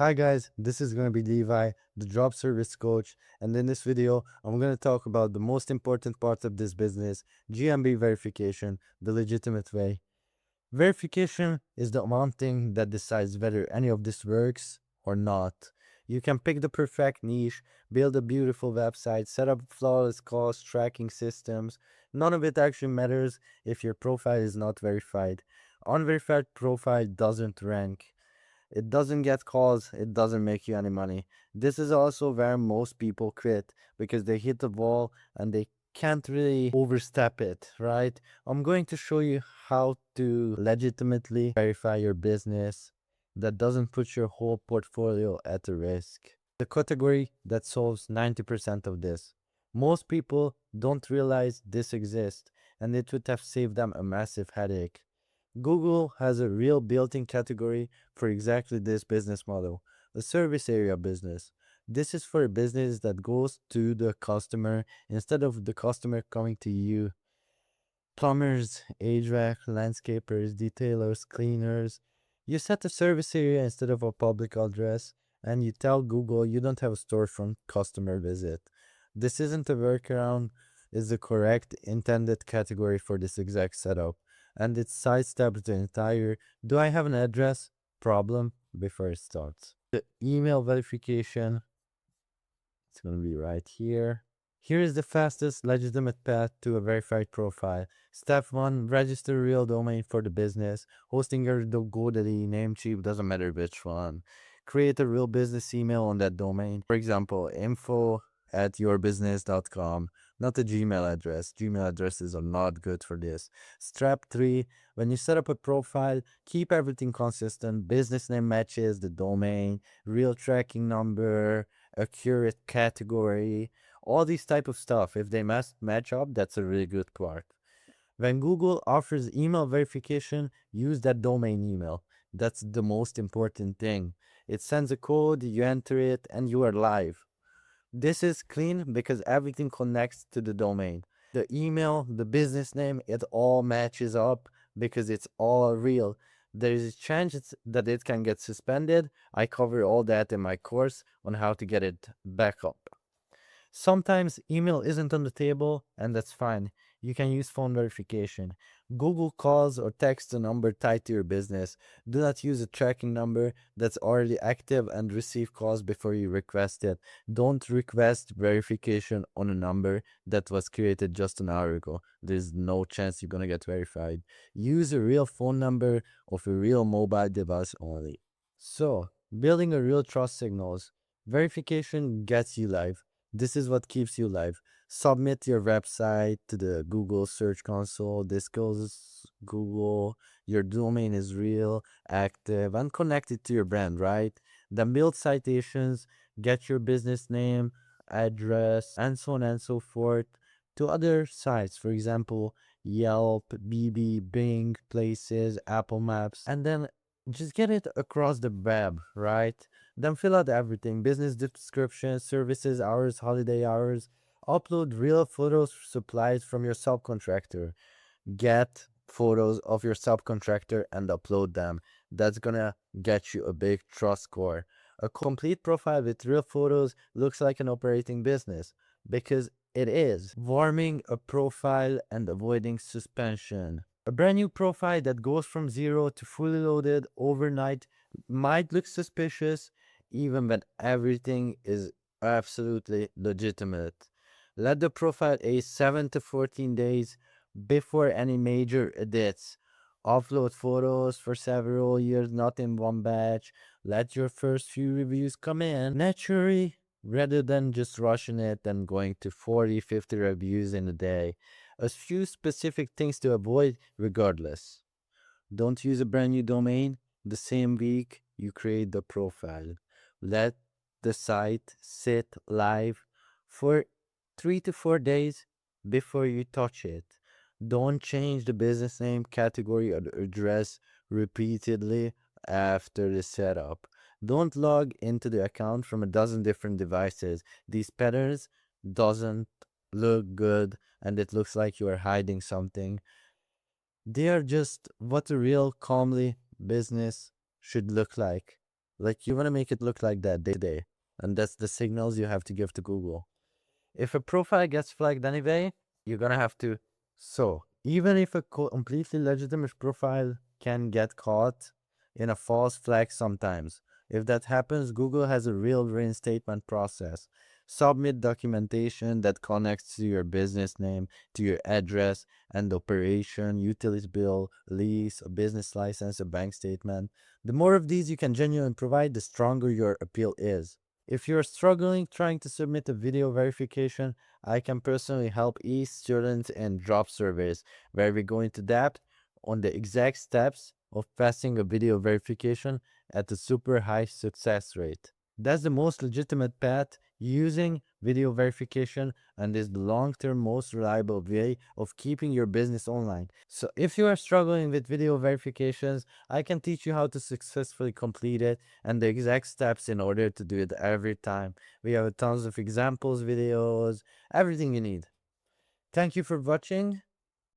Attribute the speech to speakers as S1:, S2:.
S1: Hi guys, this is going to be Levi, the job service coach, and in this video, I'm going to talk about the most important part of this business, GMB verification, the legitimate way. Verification is the one thing that decides whether any of this works or not. You can pick the perfect niche, build a beautiful website, set up flawless cost tracking systems. None of it actually matters if your profile is not verified. Unverified profile doesn't rank. It doesn't get calls, it doesn't make you any money. This is also where most people quit because they hit the wall and they can't really overstep it, right? I'm going to show you how to legitimately verify your business that doesn't put your whole portfolio at risk. The category that solves 90% of this. Most people don't realize this exists, and it would have saved them a massive headache. Google has a real built-in category for exactly this business model, a service area business. This is for a business that goes to the customer instead of the customer coming to you. Plumbers, HVAC, landscapers, detailers, cleaners. You set a service area instead of a public address, and you tell Google you don't have a storefront customer visit. This isn't a workaround, it's the correct intended category for this exact setup, and it sidesteps the entire "do I have an address" problem before it starts. The email verification, it's going to be right here. Here is the fastest legitimate path to a verified profile. Step 1, register a real domain for the business. Hosting your GoDaddy, Namecheap, doesn't matter which one. Create a real business email on that domain. For example, info@yourbusiness.com, not a Gmail address. Gmail addresses are not good for this. Step 3, when you set up a profile, keep everything consistent. Business name matches the domain, real tracking number, accurate category, all these type of stuff. If they must match up, that's a really good part. When Google offers email verification, use that domain email. That's the most important thing. It sends a code, you enter it, and you are live. This is clean because everything connects to the domain. The email, the business name, it all matches up because it's all real. There is a chance that it can get suspended. I cover all that in my course on how to get it back up. Sometimes email isn't on the table, and that's fine. You can use phone verification. Google calls or text a number tied to your business. Do not use a tracking number that's already active and receive calls before you request it. Don't request verification on a number that was created just an hour ago. There's no chance you're gonna get verified. Use a real phone number of a real mobile device only. So, building a real trust signals. Verification gets you live. This is what keeps you live. Submit your website to the Google Search Console. This goes Google. Your domain is real, active, and connected to your brand, right? Then build citations, get your business name, address, and so on and so forth to other sites. For example, Yelp, BB, Bing, Places, Apple Maps, and then just get it across the web, right? Then fill out everything: business description, services, hours, holiday hours. Upload real photos supplied from your subcontractor. Get photos of your subcontractor and upload them. That's gonna get you a big trust score. A complete profile with real photos looks like an operating business because it is. Warming a profile and avoiding suspension. A brand new profile that goes from zero to fully loaded overnight might look suspicious even when everything is absolutely legitimate. Let the profile age 7 to 14 days before any major edits. Upload photos for several years, not in one batch. Let your first few reviews come in naturally rather than just rushing it and going to 40, 50 reviews in a day. A few specific things to avoid regardless. Don't use a brand new domain the same week you create the profile. Let the site sit live for 3 to 4 days before you touch it. Don't change the business name, category, or address repeatedly after the setup. Don't log into the account from a dozen different devices. These patterns doesn't look good and it looks like you are hiding something. They are just what a real calmly business should look like. Like you want to make it look like that day to day. And that's the signals you have to give to Google. If a profile gets flagged anyway, you're gonna have to. So, even if a completely legitimate profile can get caught in a false flag sometimes, if that happens, Google has a real reinstatement process. Submit documentation that connects to your business name, to your address and operation, utility bill, lease, a business license, a bank statement. The more of these you can genuinely provide, the stronger your appeal is. If you're struggling trying to submit a video verification, I can personally help each student in drop surveys where we go into depth on the exact steps of passing a video verification at a super high success rate. That's the most legitimate path using video verification and is the long-term most reliable way of keeping your business online. So if you are struggling with video verifications, I can teach you how to successfully complete it and the exact steps in order to do it every time. We have tons of examples, videos, everything you need. Thank you for watching.